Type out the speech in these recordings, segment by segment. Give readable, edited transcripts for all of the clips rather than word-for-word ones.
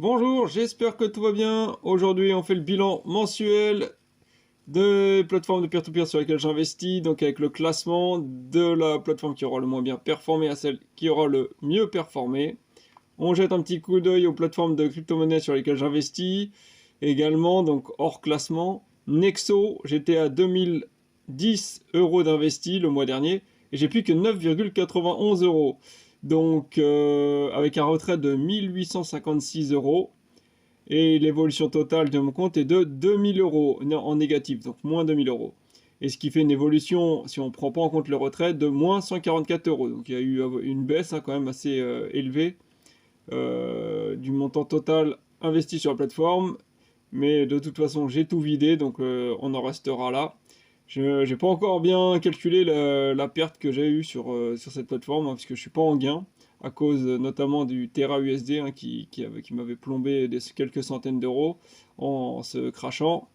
Bonjour, j'espère que tout va bien. Aujourd'hui, on fait le bilan mensuel des plateformes de peer-to-peer sur lesquelles j'investis, donc avec le classement de la plateforme qui aura le moins bien performé à celle qui aura le mieux performé. On jette un petit coup d'œil aux plateformes de crypto-monnaies sur lesquelles j'investis. Également, donc hors classement, Nexo, j'étais à 2010 euros d'investi le mois dernier et j'ai plus que 9,91 euros. Donc avec un retrait de 1856 euros. Et l'évolution totale de mon compte est de 2000 euros en négatif, donc moins 2000 euros. Et ce qui fait une évolution, si on ne prend pas en compte le retrait, de moins 144 euros. Donc il y a eu une baisse quand même assez élevée du montant total investi sur la plateforme. Mais de toute façon, j'ai tout vidé, donc on en restera là. Je n'ai pas encore bien calculé la perte que j'ai eue sur cette plateforme, parce que je ne suis pas en gain, à cause notamment du Terra USD qui m'avait plombé quelques centaines d'euros en se crachant.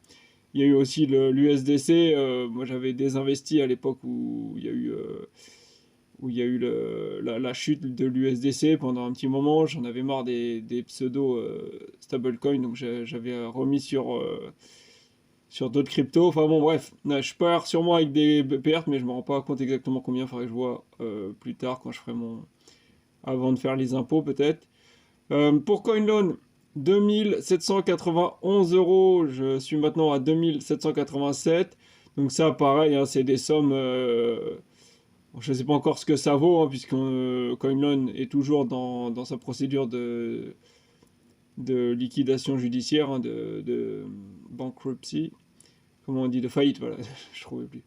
Il y a eu aussi l'USDC, moi j'avais désinvesti à l'époque où il y a eu la chute de l'USDC pendant un petit moment. J'en avais marre des pseudo stablecoins, donc j'avais remis sur d'autres cryptos. Enfin bon, bref, je pars sûrement avec des pertes, mais je me rends pas compte exactement combien. Il faudrait que je vois plus tard quand je ferai avant de faire les impôts peut-être. Pour CoinLoan, 2791 euros, je suis maintenant à 2787. Donc ça, pareil, hein, c'est des sommes. Je ne sais pas encore ce que ça vaut, hein, puisque CoinLoan est toujours dans sa procédure de liquidation judiciaire, hein, de bankruptcy. Comment on dit, de faillite, voilà, je ne trouvais plus.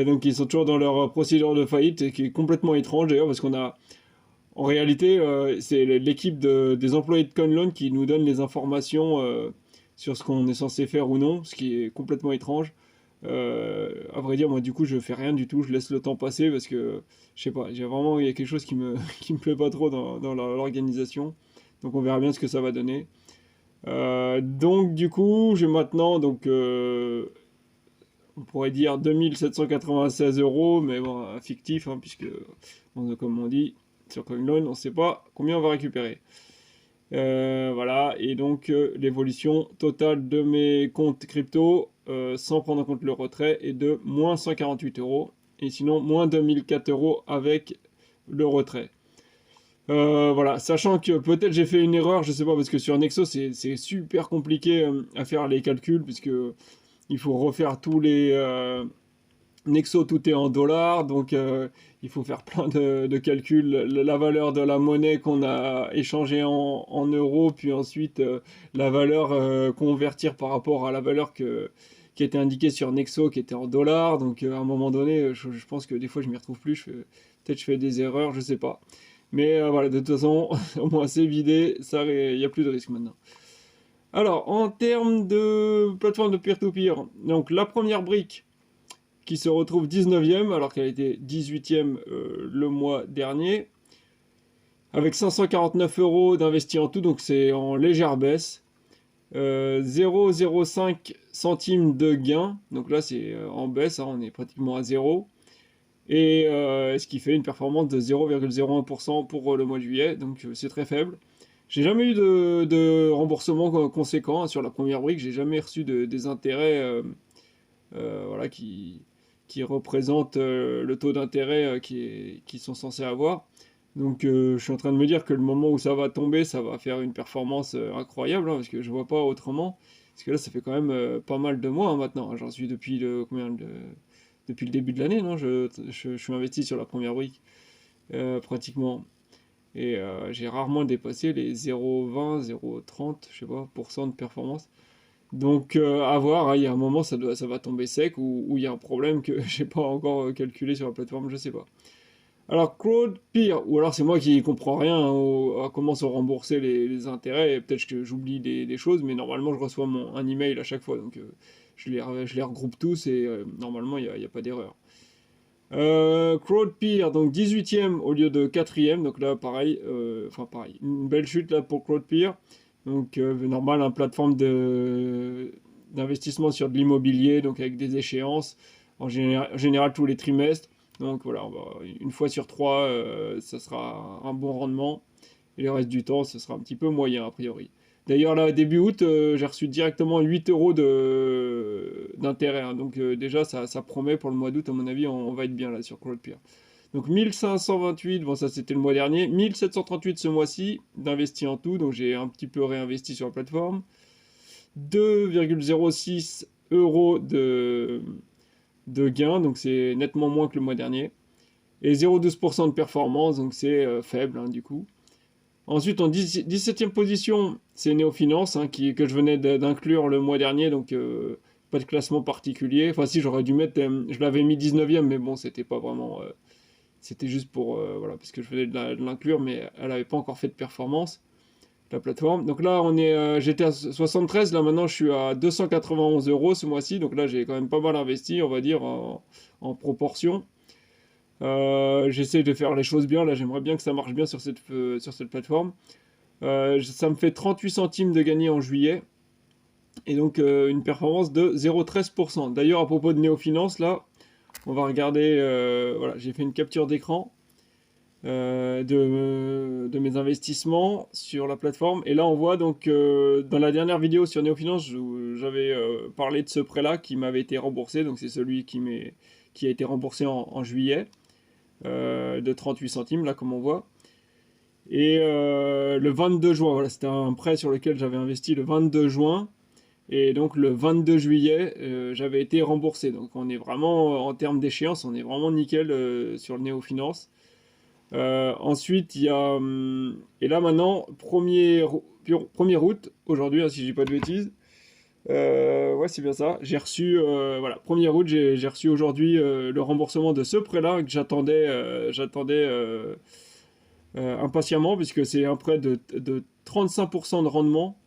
Donc ils sont toujours dans leur procédure de faillite, et qui est complètement étrange d'ailleurs, parce qu'on a, en réalité, c'est l'équipe des employés de CoinLoan qui nous donne les informations sur ce qu'on est censé faire ou non, ce qui est complètement étrange. À vrai dire, moi du coup, je fais rien du tout, je laisse le temps passer parce que, je sais pas, il y a quelque chose qui me plaît pas trop dans l'organisation. Donc on verra bien ce que ça va donner. Donc du coup, j'ai maintenant, donc, on pourrait dire 2796 euros, mais bon, fictif, hein, puisque, comme on dit, sur CoinLoan, on ne sait pas combien on va récupérer. Voilà, et donc l'évolution totale de mes comptes crypto, sans prendre en compte le retrait, est de moins 148 euros, et sinon moins 2004 euros avec le retrait. Voilà, sachant que peut-être j'ai fait une erreur, je sais pas, parce que sur Nexo c'est super compliqué à faire les calculs, puisque il faut refaire tous les, Nexo, tout est en dollars, donc il faut faire plein de calculs. La valeur de la monnaie qu'on a échangée en euros, puis ensuite la valeur convertir par rapport à la valeur qui était indiquée sur Nexo, qui était en dollars. Donc à un moment donné, je pense que des fois je m'y retrouve plus. Peut-être je fais des erreurs, je sais pas. Mais voilà, de toute façon, au moins c'est vidé, il n'y a plus de risque maintenant. Alors, en termes de plateforme de peer-to-peer, donc la première brique qui se retrouve 19e alors qu'elle était 18e le mois dernier, avec 549 euros d'investi en tout, donc c'est en légère baisse. 0,05 centimes de gain, donc là c'est en baisse, hein, on est pratiquement à zéro. Et ce qui fait une performance de 0,01% pour le mois de juillet, donc c'est très faible. J'ai jamais eu de remboursement conséquent, hein, sur la première brique, j'ai jamais reçu des intérêts voilà, qui représentent le taux d'intérêt qui sont censés avoir. Donc je suis en train de me dire que le moment où ça va tomber, ça va faire une performance incroyable, hein, parce que je vois pas autrement. Parce que là, ça fait quand même pas mal de mois, hein, maintenant. J'en suis depuis le début de l'année, non, je suis investi sur la première brique, pratiquement. Et j'ai rarement dépassé les 0,20, 0,30, je sais pas, % de performance. Donc à voir, hein, il y a un moment ça va tomber sec ou il y a un problème que j'ai pas encore calculé sur la plateforme, je sais pas. Alors CrowdPeer, ou alors c'est moi qui comprends rien, hein, à comment sont remboursés les intérêts, et peut-être que j'oublie des choses, mais normalement je reçois un email à chaque fois, donc je les regroupe tous et normalement il y a pas d'erreur. CrowdPeer, donc 18e au lieu de 4e, donc là pareil, enfin pareil, une belle chute là pour CrowdPeer. Donc normal, une plateforme d'investissement sur de l'immobilier, donc avec des échéances, en général tous les trimestres. Donc voilà, une fois sur trois, ça sera un bon rendement. Et le reste du temps, ce sera un petit peu moyen a priori. D'ailleurs, là, début août, j'ai reçu directement 8 euros d'intérêt, hein. Donc déjà, ça promet pour le mois d'août, à mon avis, on va être bien là sur Cloudpeer. Donc 1528, bon ça c'était le mois dernier, 1738 ce mois-ci d'investi en tout, donc j'ai un petit peu réinvesti sur la plateforme. 2,06 euros de gain, donc c'est nettement moins que le mois dernier. Et 0,12% de performance, donc c'est faible hein, du coup. Ensuite, en 17e position, c'est Néofinance, hein, que je venais d'inclure le mois dernier, donc pas de classement particulier. Enfin si, j'aurais dû mettre, je l'avais mis 19e, mais bon, c'était pas vraiment... c'était juste pour, voilà, parce que je venais de l'inclure, mais elle n'avait pas encore fait de performance, la plateforme. Donc là, j'étais à 73, là maintenant je suis à 291 euros ce mois-ci, donc là j'ai quand même pas mal investi, on va dire, en proportion. J'essaie de faire les choses bien, là j'aimerais bien que ça marche bien sur cette plateforme. Ça me fait 38 centimes de gagner en juillet, et donc une performance de 0,13%. D'ailleurs, à propos de Néofinance, là, on va regarder, voilà, j'ai fait une capture d'écran de mes investissements sur la plateforme. Et là, on voit donc dans la dernière vidéo sur Néofinance, j'avais parlé de ce prêt-là qui m'avait été remboursé. Donc c'est celui qui a été remboursé en juillet de 38 centimes, là, comme on voit. Et le 22 juin, voilà, c'était un prêt sur lequel j'avais investi le 22 juin. Et donc le 22 juillet, j'avais été remboursé. Donc on est vraiment, en termes d'échéance, on est vraiment nickel sur le Néofinance. Ensuite, il y a... et là maintenant, 1er août, aujourd'hui, hein, si je dis pas de bêtises. Ouais, c'est bien ça. J'ai reçu, voilà, 1er août, j'ai reçu aujourd'hui le remboursement de ce prêt-là que j'attendais impatiemment, puisque c'est un prêt de 35% de rendement.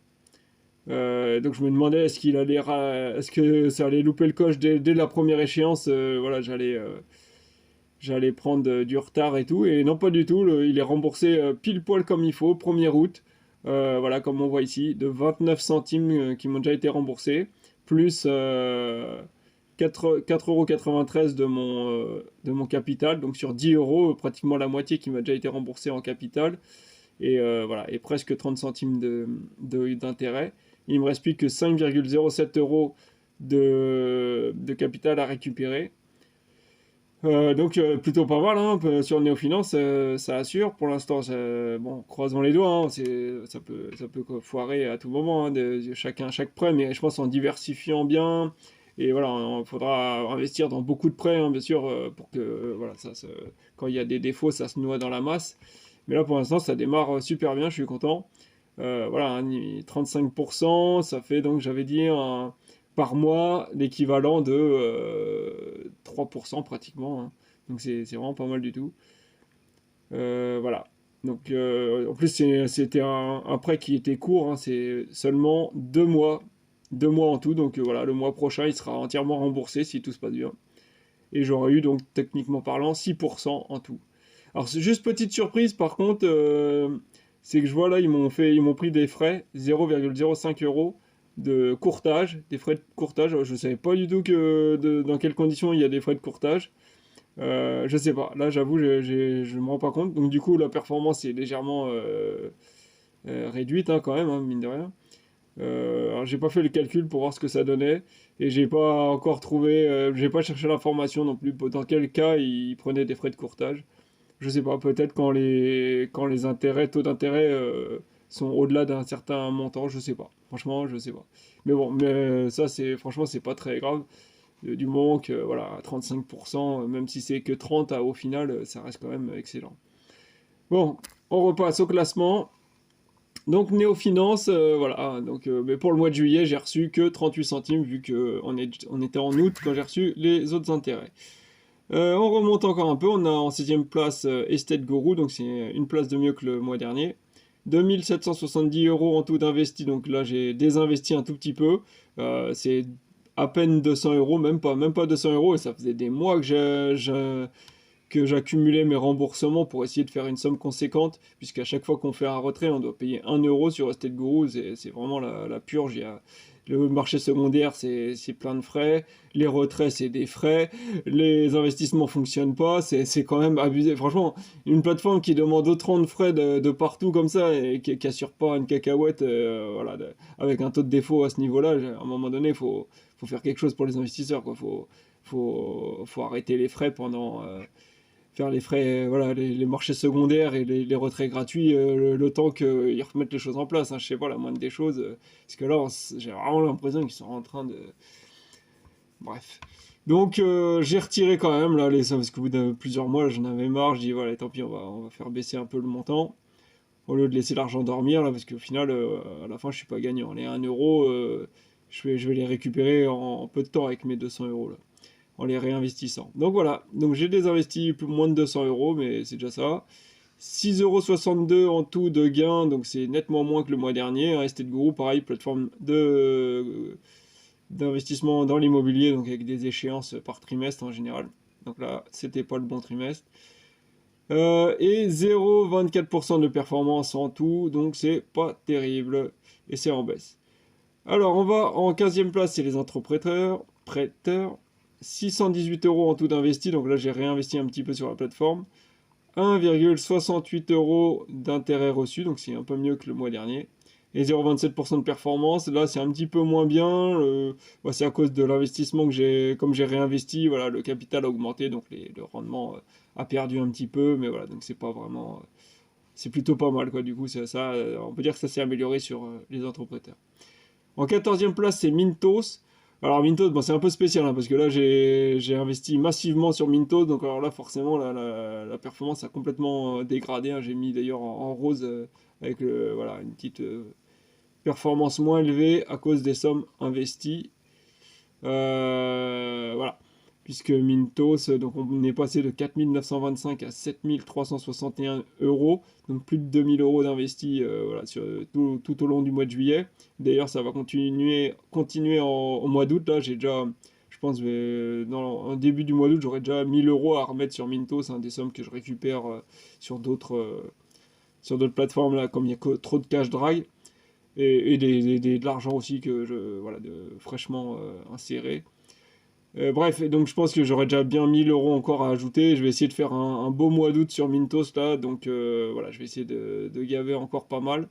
Donc je me demandais est-ce que ça allait louper le coche dès la première échéance. Voilà, j'allais prendre du retard et tout, et non pas du tout, il est remboursé pile poil comme il faut, 1er août, voilà comme on voit ici, de 29 centimes qui m'ont déjà été remboursés, plus 4,93 € de mon capital, donc sur 10 euros, pratiquement la moitié qui m'a déjà été remboursé en capital, et voilà, et presque 30 centimes d'intérêt. Il me reste plus que 5,07 € de capital à récupérer. Donc plutôt pas mal hein, sur Néofinance, ça assure. Pour l'instant, bon, croisons les doigts, hein, ça peut foirer à tout moment, hein, chaque prêt, mais je pense en diversifiant bien. Et voilà, il faudra investir dans beaucoup de prêts, hein, bien sûr, pour que voilà, quand il y a des défauts, ça se noie dans la masse. Mais là, pour l'instant, ça démarre super bien, je suis content. Voilà, 35%, ça fait donc, j'avais dit, par mois l'équivalent de 3% pratiquement, hein. Donc c'est vraiment pas mal du tout. Voilà. Donc en plus c'était un prêt qui était court, hein, c'est seulement 2 mois. 2 mois en tout, donc voilà, le mois prochain il sera entièrement remboursé si tout se passe bien. Et j'aurais eu donc techniquement parlant 6% en tout. Alors c'est juste petite surprise par contre, c'est que je vois là ils m'ont pris des frais 0,05 € de courtage, des frais de courtage. Je ne savais pas du tout dans quelles conditions il y a des frais de courtage. Je sais pas, là j'avoue, je me rends pas compte. Donc du coup, la performance est légèrement réduite hein, quand même, hein, mine de rien. Alors j'ai pas fait le calcul pour voir ce que ça donnait et j'ai pas encore trouvé, j'ai pas cherché l'information non plus dans quel cas ils prenaient des frais de courtage. Je sais pas, peut-être quand les taux d'intérêt sont au-delà d'un certain montant, je sais pas. Franchement, je sais pas. Mais bon, ça franchement c'est pas très grave. Du moment que voilà, à 35%, même si c'est que 30 au final, ça reste quand même excellent. Bon, on repasse au classement. Donc Néofinance, voilà. Donc, mais pour le mois de juillet, j'ai reçu que 38 centimes vu qu'on était en août quand j'ai reçu les autres intérêts. On remonte encore un peu, on a en 6ème place Estate Guru, donc c'est une place de mieux que le mois dernier. 2770 € en tout d'investi, donc là j'ai désinvesti un tout petit peu. C'est à peine 200 €, même pas 200 €, et ça faisait des mois que j'accumulais mes remboursements pour essayer de faire une somme conséquente, puisqu'à chaque fois qu'on fait un retrait, on doit payer 1 € sur Estate Guru, c'est vraiment la purge. Le marché secondaire, c'est plein de frais. Les retraits, c'est des frais. Les investissements fonctionnent pas. C'est quand même abusé. Franchement, une plateforme qui demande autant de frais de partout comme ça et qui assure pas une cacahuète, voilà, avec un taux de défaut à ce niveau-là, à un moment donné, faut faire quelque chose pour les investisseurs, quoi. Faut arrêter les frais pendant, faire les frais, voilà, les marchés secondaires et les retraits gratuits, le temps qu'ils remettent les choses en place, hein, je sais pas, la moindre des choses, parce que là, j'ai vraiment l'impression qu'ils sont en train de... Bref. Donc, j'ai retiré quand même, là, les sommes, parce qu'au bout de plusieurs mois, j'en avais marre, je dis, voilà, tant pis, on va faire baisser un peu le montant, au lieu de laisser l'argent dormir, là, parce qu'au final, à la fin, je suis pas gagnant. Les 1 euro, je vais les récupérer en peu de temps avec mes 200 euros, là, en les réinvestissant. Donc voilà, donc j'ai désinvesti moins de 200 euros, mais c'est déjà ça. 6,62 € en tout de gains, donc c'est nettement moins que le mois dernier. Estate Guru, pareil, plateforme d'investissement dans l'immobilier, donc avec des échéances par trimestre en général. Donc là, c'était pas le bon trimestre. Et 0,24% de performance en tout, donc c'est pas terrible. Et c'est en baisse. Alors, on va en 15e place, c'est les entrepreneurs, prêteurs. 618 € en tout d'investi, donc là j'ai réinvesti un petit peu sur la plateforme. 1,68 € d'intérêt reçu, donc c'est un peu mieux que le mois dernier. Et 0,27% de performance, là c'est un petit peu moins bien. C'est à cause de l'investissement comme j'ai réinvesti, voilà, le capital a augmenté, donc le rendement a perdu un petit peu, mais voilà, donc c'est pas vraiment. C'est plutôt pas mal, quoi. Du coup, on peut dire que ça s'est amélioré sur les entrepreneurs. En 14e place, c'est Mintos. Alors Mintos, bon, c'est un peu spécial, hein, parce que là, j'ai investi massivement sur Mintos, donc alors là, forcément, la performance a complètement dégradé, hein. J'ai mis d'ailleurs en rose avec voilà, une petite performance moins élevée à cause des sommes investies. Voilà. Puisque Mintos, donc on est passé de 4 925 à 7 361 euros, donc plus de 2000 euros d'investis voilà, tout au long du mois de juillet. D'ailleurs, ça va continuer au mois d'août. Là, j'ai déjà, je pense, dans un début du mois d'août, j'aurai déjà 1000 euros à remettre sur Mintos, hein, des sommes que je récupère sur d'autres plateformes, là, comme il y a trop de cash drag, et de l'argent aussi voilà, fraîchement inséré. Bref, et donc je pense que j'aurais déjà bien 1000 euros encore à ajouter. Je vais essayer de faire un beau mois d'août sur Mintos là, donc voilà, je vais essayer de gaver encore pas mal.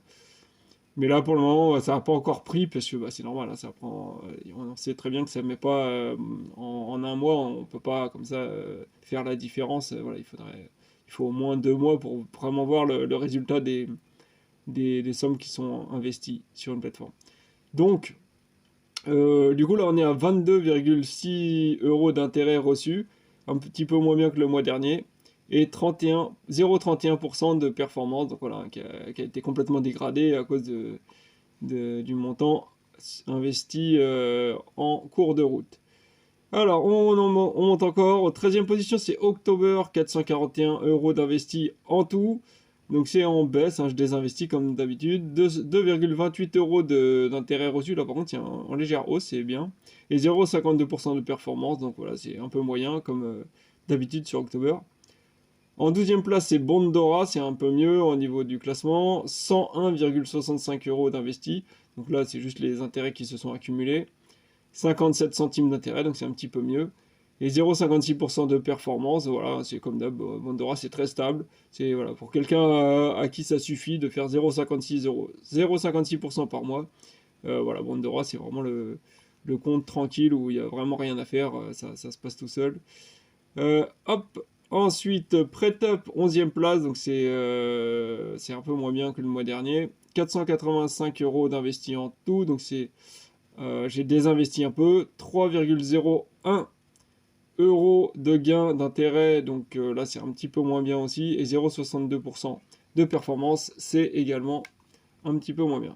Mais là pour le moment, ça n'a pas encore pris parce que c'est normal, hein, ça prend. On sait très bien que ça ne met pas en un mois, on peut pas comme ça faire la différence. Voilà, il faut au moins 2 mois pour vraiment voir le résultat des sommes qui sont investies sur une plateforme. Donc du coup, là, on est à 22,6 € d'intérêt reçu, un petit peu moins bien que le mois dernier, et 0,31% de performance, donc voilà, qui a été complètement dégradé à cause du montant investi en cours de route. Alors, on monte encore. En 13e position, c'est October, 441 € d'investi en tout. Donc c'est en baisse, hein, je désinvestis comme d'habitude. 2,28 € d'intérêt reçu, là par contre, c'est en légère hausse, c'est bien. Et 0,52% de performance, donc voilà, c'est un peu moyen comme d'habitude sur October. En 12e place, c'est Bondora, c'est un peu mieux au niveau du classement. 101,65 € d'investi. Donc là, c'est juste les intérêts qui se sont accumulés. 57 centimes d'intérêt, donc c'est un petit peu mieux. Et 0,56% de performance, voilà, c'est comme d'hab, Bondora c'est très stable. C'est voilà, pour quelqu'un à qui ça suffit de faire 0,56% par mois. Voilà, Bondora c'est vraiment le compte tranquille où il n'y a vraiment rien à faire, ça se passe tout seul. Hop, ensuite PrêtUp, 11e place, donc c'est un peu moins bien que le mois dernier. 485 € d'investi en tout, donc j'ai désinvesti un peu. 3,01 € de gain d'intérêt, donc là c'est un petit peu moins bien aussi. Et 0,62% de performance, c'est également un petit peu moins bien.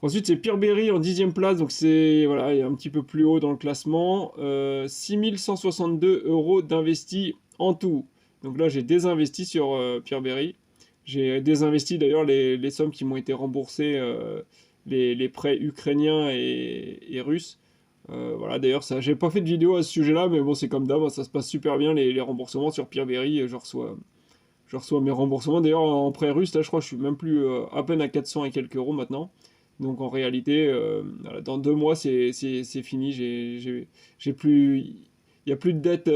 Ensuite, c'est Peerberry en 10e place, donc c'est voilà, il est un petit peu plus haut dans le classement. 6162 € d'investis en tout. Donc là, j'ai désinvesti sur Peerberry. J'ai désinvesti d'ailleurs les sommes qui m'ont été remboursées, les prêts ukrainiens et russes. Voilà, d'ailleurs, j'ai pas fait de vidéo à ce sujet-là, mais bon, c'est comme d'hab, ça se passe super bien les remboursements sur Peerberry. Je reçois mes remboursements. D'ailleurs, en prêt russe, là, je crois que je suis même plus à peine à 400 et quelques euros maintenant. Donc en réalité, voilà, dans 2 mois, c'est fini. J'ai plus, il n'y a plus de dette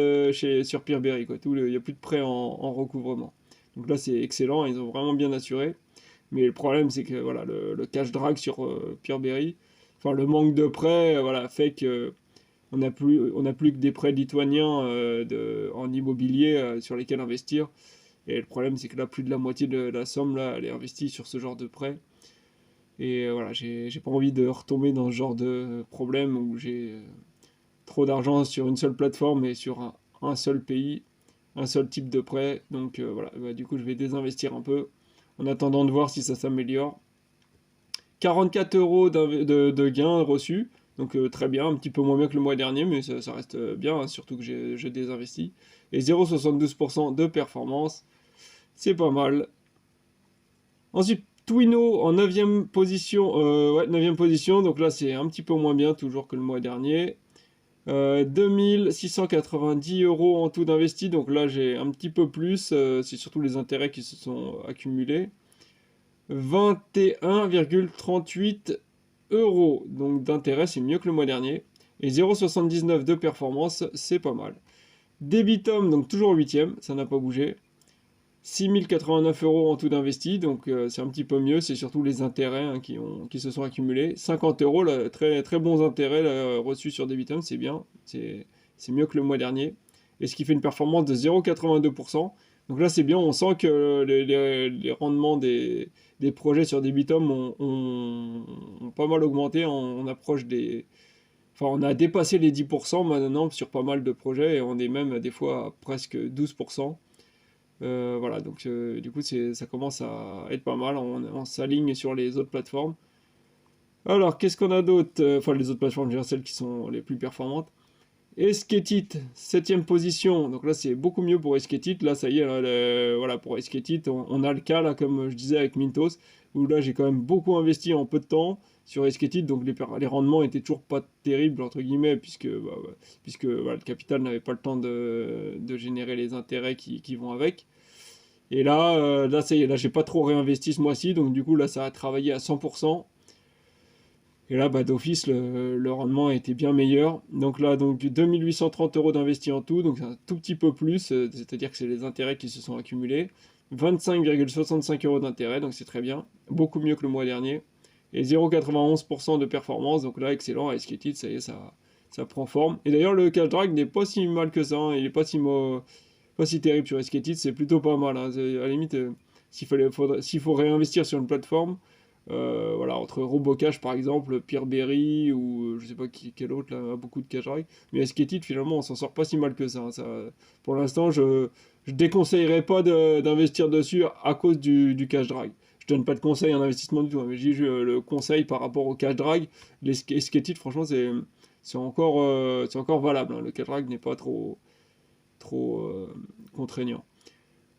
sur Peerberry, quoi. Il n'y a plus de prêts en recouvrement. Donc là, c'est excellent. Ils ont vraiment bien assuré. Mais le problème, c'est que voilà, le cash drag sur Peerberry, enfin le manque de prêts, voilà, fait que on a plus que des prêts lituaniens en immobilier sur lesquels investir. Et le problème, c'est que là, plus de la moitié de la somme, là, elle est investie sur ce genre de prêt. Et voilà, j'ai pas envie de retomber dans ce genre de problème où j'ai trop d'argent sur une seule plateforme et sur un seul pays, un seul type de prêt. Donc voilà, bah, du coup, je vais désinvestir un peu en attendant de voir si ça s'améliore. 44 euros de gains reçus, donc très bien, un petit peu moins bien que le mois dernier, mais ça reste bien, hein, surtout que j'ai désinvesti. Et 0,72% de performance, c'est pas mal. Ensuite, Twino en 9ème position, ouais, 9ème position, donc là c'est un petit peu moins bien, toujours que le mois dernier. 2690 euros en tout d'investi, donc là j'ai un petit peu plus, c'est surtout les intérêts qui se sont accumulés. 21,38 euros, donc d'intérêt c'est mieux que le mois dernier. Et 0,79 de performance, c'est pas mal. Debitum, donc toujours 8ème, ça n'a pas bougé. 6089 euros en tout d'investi, donc c'est un petit peu mieux, c'est surtout les intérêts hein, qui se sont accumulés. 50 euros, là, très, très bons intérêts là, reçus sur Debitum, c'est bien, c'est mieux que le mois dernier. Et ce qui fait une performance de 0,82%. Donc là c'est bien, on sent que les rendements des projets sur Debitum ont pas mal augmenté, on approche des... Enfin on a dépassé les 10% maintenant sur pas mal de projets et on est même des fois à presque 12%. Voilà, donc du coup, ça commence à être pas mal. On s'aligne sur les autres plateformes. Alors, qu'est-ce qu'on a d'autre? Enfin, les autres plateformes, je veux dire celles qui sont les plus performantes. Esketit, 7ème position. Donc là, c'est beaucoup mieux pour Esketit. Là, ça y est, là, voilà, pour Esketit, on a le cas, là, comme je disais avec Mintos, où là, j'ai quand même beaucoup investi en peu de temps sur Esketit. Donc les rendements étaient toujours pas terribles, entre guillemets, puisque voilà, le capital n'avait pas le temps de générer les intérêts qui vont avec. Et là, ça y est, là, j'ai pas trop réinvesti ce mois-ci, donc du coup, là, ça a travaillé à 100%. Et là, bah, d'office, le rendement a été bien meilleur. Donc là, donc 2830 euros d'investi en tout, donc c'est un tout petit peu plus, c'est-à-dire que c'est les intérêts qui se sont accumulés. 25,65 euros d'intérêt, donc c'est très bien, beaucoup mieux que le mois dernier. Et 0,91% de performance, donc là, excellent, à Esketit, ça y est, ça prend forme. Et d'ailleurs, le cash drag n'est pas si mal que ça, hein, il est pas si terrible sur Esketit, c'est plutôt pas mal. Hein. À la limite, s'il faut réinvestir sur une plateforme, voilà, entre Robocash par exemple, Peerberry ou je sais pas quel autre là, a beaucoup de cash drag. Mais Esketit, finalement, on s'en sort pas si mal que ça. Hein. Pour l'instant, je déconseillerais pas d'investir dessus à cause du cash drag. Je donne pas de conseils en investissement du tout, hein, mais j'ai le conseil par rapport au cash drag. Les Esketit, franchement, c'est encore valable. Hein. Le cash drag n'est pas trop contraignant.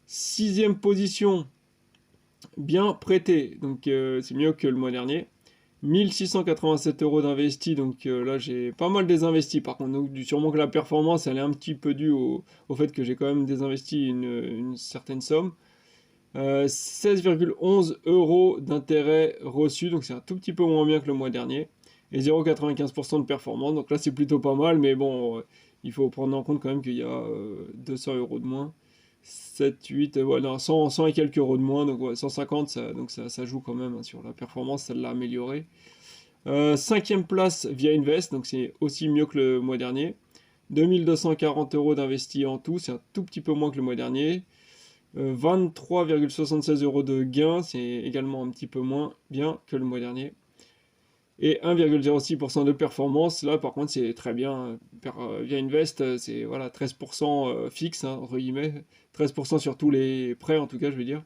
6ème position, bien prêté, donc c'est mieux que le mois dernier. 1687 euros d'investi, donc là j'ai pas mal désinvesti. Par contre, donc, sûrement que la performance elle est un petit peu due au fait que j'ai quand même désinvesti une certaine somme. 16,11 euros d'intérêt reçu, donc c'est un tout petit peu moins bien que le mois dernier. Et 0,95% de performance, donc là c'est plutôt pas mal, mais bon, il faut prendre en compte quand même qu'il y a 200 euros de moins. 7, 8, ouais, non, 100 et quelques euros de moins, donc ouais, 150, ça joue quand même hein, sur la performance, ça l'a amélioré. 5ème place via Invest, donc c'est aussi mieux que le mois dernier. 2240 euros d'investi en tout, c'est un tout petit peu moins que le mois dernier. 23,76 euros de gain, c'est également un petit peu moins bien que le mois dernier. Et 1,06% de performance, là par contre c'est très bien. Via Invest, c'est voilà, 13% fixe, hein, entre guillemets. 13% sur tous les prêts en tout cas, je veux dire.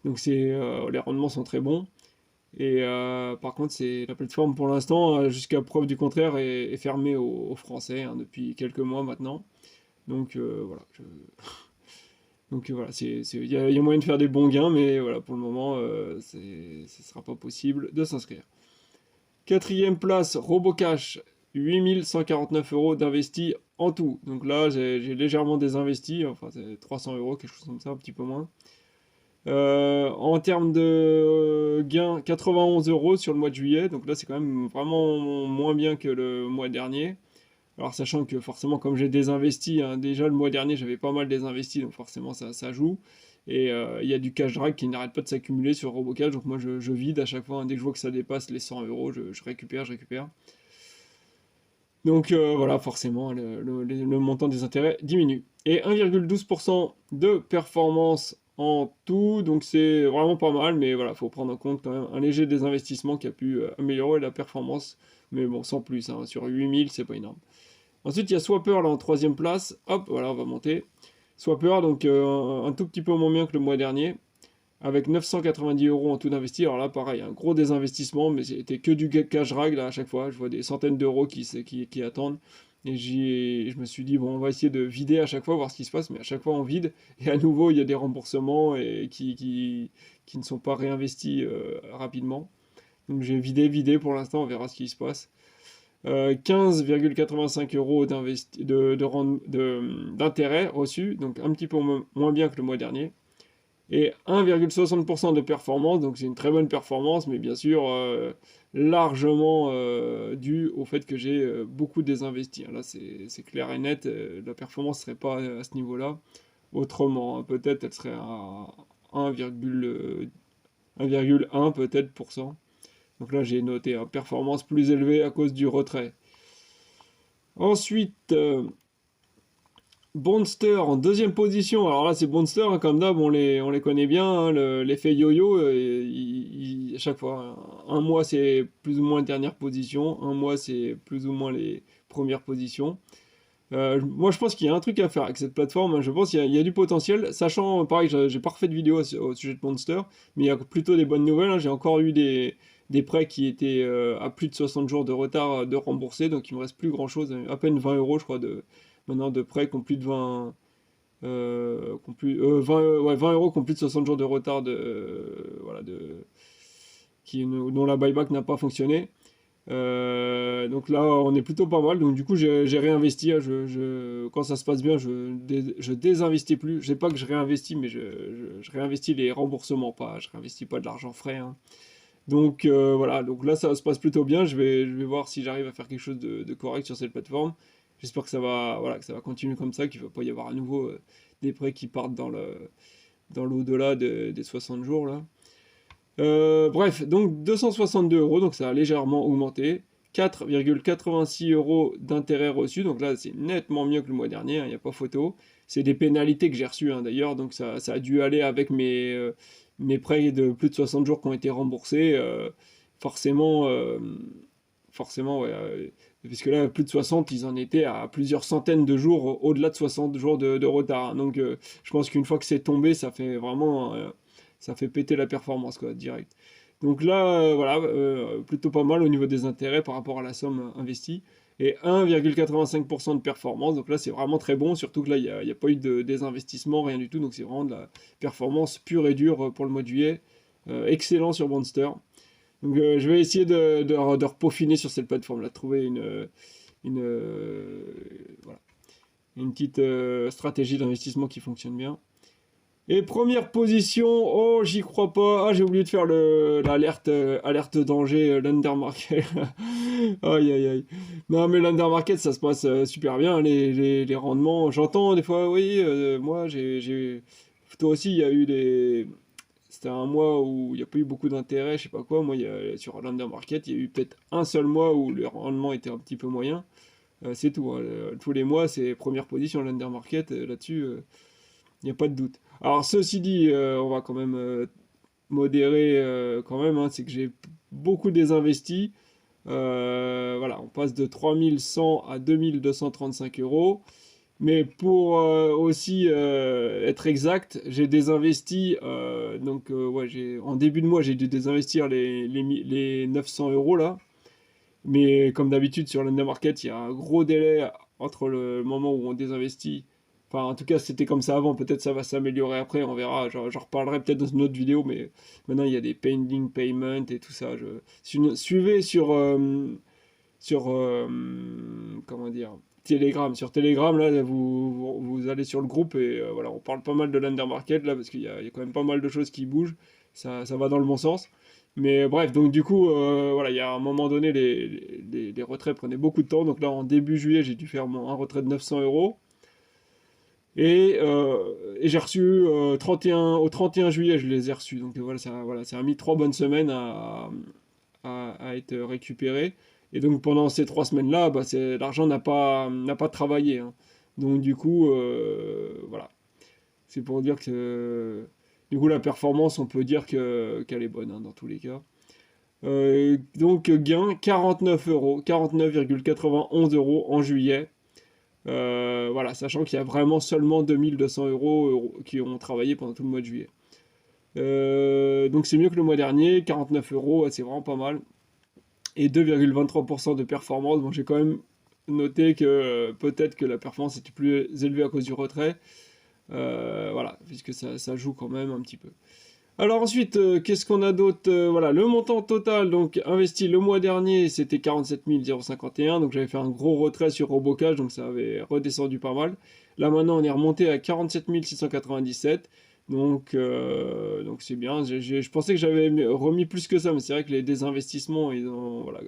Donc les rendements sont très bons. Et par contre, la plateforme pour l'instant, jusqu'à preuve du contraire, est fermée aux Français hein, depuis quelques mois maintenant. Donc voilà. Donc voilà, il y a moyen de faire des bons gains, mais voilà, pour le moment, ce ne sera pas possible de s'inscrire. 4ème place, Robocash, 8149 euros d'investis en tout. Donc là, j'ai légèrement désinvesti, enfin c'est 300 euros, quelque chose comme ça, un petit peu moins. En termes de gains, 91 euros sur le mois de juillet, donc là c'est quand même vraiment moins bien que le mois dernier. Alors sachant que forcément comme j'ai désinvesti, hein, déjà le mois dernier j'avais pas mal désinvesti, donc forcément ça joue. Et il y a du cash drag qui n'arrête pas de s'accumuler sur Robocash, donc moi je vide à chaque fois, hein, dès que je vois que ça dépasse les 100 euros, je récupère, je récupère. Donc voilà, forcément, le montant des intérêts diminue. Et 1,12% de performance en tout, donc c'est vraiment pas mal, mais voilà, il faut prendre en compte quand même un léger désinvestissement qui a pu améliorer la performance, mais bon, sans plus, hein, sur 8000, c'est pas énorme. Ensuite, il y a Swapper là en troisième place, hop, voilà, on va monter. Swapper, donc un tout petit peu moins bien que le mois dernier, avec 990 euros en tout d'investi. Alors là, pareil, un gros désinvestissement, mais c'était que du cash drag là à chaque fois. Je vois des centaines d'euros qui attendent. Et je me suis dit, bon, on va essayer de vider à chaque fois, voir ce qui se passe, mais à chaque fois on vide. Et à nouveau, il y a des remboursements qui ne sont pas réinvestis rapidement. Donc j'ai vidé pour l'instant, on verra ce qui se passe. 15,85 euros d'intérêt reçu, donc un petit peu moins bien que le mois dernier et 1,60% de performance, donc c'est une très bonne performance, mais bien sûr largement dû au fait que j'ai beaucoup désinvesti. Là, c'est clair et net, la performance ne serait pas à ce niveau-là. Autrement, hein, peut-être elle serait à 1,1 peut-être pour cent. Donc là, j'ai noté une performance plus élevée à cause du retrait. Ensuite, Bonster en deuxième position. Alors là, c'est Bonster, hein, comme d'hab, on les connaît bien. Hein, l'effet yo-yo, à chaque fois, un mois c'est plus ou moins dernière position, un mois c'est plus ou moins les premières positions. Moi, je pense qu'il y a un truc à faire avec cette plateforme. Hein. Je pense qu'il y a du potentiel. Sachant, pareil, j'ai pas refait de vidéo au sujet de Monster, mais il y a plutôt des bonnes nouvelles. Hein. J'ai encore eu des prêts qui étaient à plus de 60 jours de retard de rembourser, donc il me reste plus grand chose, à peine 20 euros, je crois, maintenant de prêts qui ont plus de 20. 20, ouais, 20 euros qui ont plus de 60 jours de retard voilà, dont la buyback n'a pas fonctionné. Donc là, on est plutôt pas mal. Donc du coup, j'ai réinvesti. Hein. Quand ça se passe bien, je désinvestis plus. Je sais pas que je réinvestis, mais je réinvestis les remboursements, pas. Je réinvestis pas de l'argent frais. Hein. Donc voilà. Donc là, ça se passe plutôt bien. Je vais voir si j'arrive à faire quelque chose de correct sur cette plateforme. J'espère que ça va, voilà, que ça va continuer comme ça, qu'il ne va pas y avoir à nouveau des prêts qui partent dans l'au-delà des 60 jours là. Bref, donc 262 euros, donc ça a légèrement augmenté. 4,86 euros d'intérêt reçu, donc là c'est nettement mieux que le mois dernier, il n'y a pas photo. C'est des pénalités que j'ai reçues hein, d'ailleurs, donc ça a dû aller avec mes prêts de plus de 60 jours qui ont été remboursés. Forcément, forcément, ouais, puisque là, plus de 60, ils en étaient à plusieurs centaines de jours, au-delà de 60 jours de retard. Hein. Donc je pense qu'une fois que c'est tombé, ça fait vraiment ça fait péter la performance, quoi, direct. Donc là, voilà, plutôt pas mal au niveau des intérêts par rapport à la somme investie. Et 1,85% de performance, donc là c'est vraiment très bon, surtout que là il n'y a pas eu de désinvestissement, rien du tout, donc c'est vraiment de la performance pure et dure pour le mois de juillet. Excellent sur Monster. Donc je vais essayer de repeaufiner sur cette plateforme-là, de trouver voilà, une petite stratégie d'investissement qui fonctionne bien. Et première position, oh j'y crois pas, ah j'ai oublié de faire alerte danger l'undermarket. Aïe aïe aïe. Non mais l'undermarket ça se passe super bien, les rendements, j'entends des fois, oui, moi toi aussi il y a eu c'était un mois où il n'y a pas eu beaucoup d'intérêt, je sais pas quoi, moi sur l'undermarket il y a eu peut-être un seul mois où le rendement était un petit peu moyen, c'est tout, hein. Tous les mois c'est première position l'undermarket, là-dessus il n'y a pas de doute. Alors, ceci dit, on va quand même modérer quand même, hein, c'est que j'ai beaucoup désinvesti. Voilà, on passe de 3100 à 2235 euros. Mais pour aussi être exact, j'ai désinvesti, donc ouais, en début de mois, j'ai dû désinvestir les 900 euros là. Mais comme d'habitude sur l'undermarket, il y a un gros délai entre le moment où on désinvestit. Enfin, en tout cas, c'était comme ça avant. Peut-être ça va s'améliorer après. On verra. J'en reparlerai peut-être dans une autre vidéo. Mais maintenant, il y a des pending payments et tout ça. Suivez sur comment dire, Telegram. Sur Telegram, là, vous allez sur le groupe et voilà, on parle pas mal de l'undermarket là parce qu'il y a quand même pas mal de choses qui bougent. Ça va dans le bon sens. Mais bref, donc du coup, voilà, il y a un moment donné, les retraits prenaient beaucoup de temps. Donc là, en début juillet, j'ai dû faire un retrait de 900 euros. Et j'ai reçu 31, au 31 juillet, je les ai reçus. Donc voilà, ça a mis 3 bonnes semaines à être récupéré. Et donc pendant ces 3 semaines-là, bah, l'argent n'a pas travaillé, hein. Donc du coup, voilà. C'est pour dire que du coup la performance, on peut dire qu'elle est bonne, hein, dans tous les cas. Donc gain 49 euros, 49,91 euros en juillet. Voilà, sachant qu'il y a vraiment seulement 2200 euros qui ont travaillé pendant tout le mois de juillet. Donc c'est mieux que le mois dernier, 49 euros, ouais, c'est vraiment pas mal. Et 2,23% de performance. Bon, j'ai quand même noté que peut-être que la performance était plus élevée à cause du retrait. Voilà, puisque ça joue quand même un petit peu. Alors ensuite, qu'est-ce qu'on a d'autre? Voilà, le montant total donc investi le mois dernier, c'était 47 051. Donc j'avais fait un gros retrait sur Robocash, donc ça avait redescendu pas mal. Là maintenant, on est remonté à 47 697. Donc c'est bien. Je pensais que j'avais remis plus que ça, mais c'est vrai que les désinvestissements, voilà,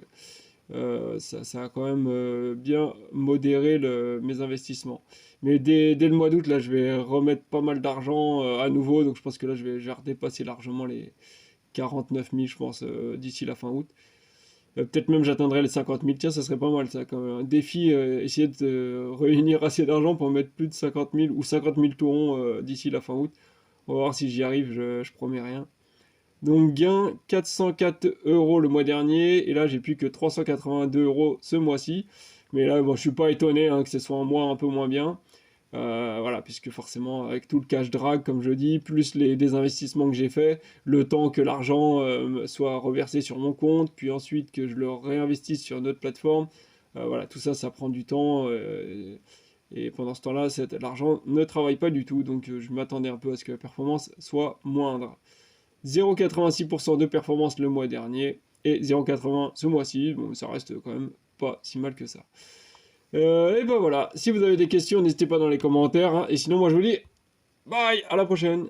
ça a quand même bien modéré mes investissements. Mais dès le mois d'août, là, je vais remettre pas mal d'argent à nouveau. Donc je pense que là, je vais redépasser largement les 49 000, je pense, d'ici la fin août. Peut-être même j'atteindrai les 50 000. Tiens, ça serait pas mal, ça, comme un défi. Essayer de réunir assez d'argent pour mettre plus de 50 000 ou 50 000 tout rond d'ici la fin août. On va voir si j'y arrive, je promets rien. Donc gain 404 euros le mois dernier, et là j'ai plus que 382 euros ce mois-ci. Mais là, bon, je suis pas étonné, hein, que ce soit un mois un peu moins bien. Voilà, puisque forcément, avec tout le cash drag, comme je dis, plus les désinvestissements que j'ai fait, le temps que l'argent soit reversé sur mon compte, puis ensuite que je le réinvestisse sur une autre plateforme, voilà, tout ça, ça prend du temps. Et pendant ce temps-là, l'argent ne travaille pas du tout, donc je m'attendais un peu à ce que la performance soit moindre. 0,86% de performance le mois dernier et 0,80 ce mois-ci. Bon, ça reste quand même pas si mal que ça. Et ben voilà, si vous avez des questions, n'hésitez pas dans les commentaires, hein. Et sinon, moi je vous dis bye, à la prochaine.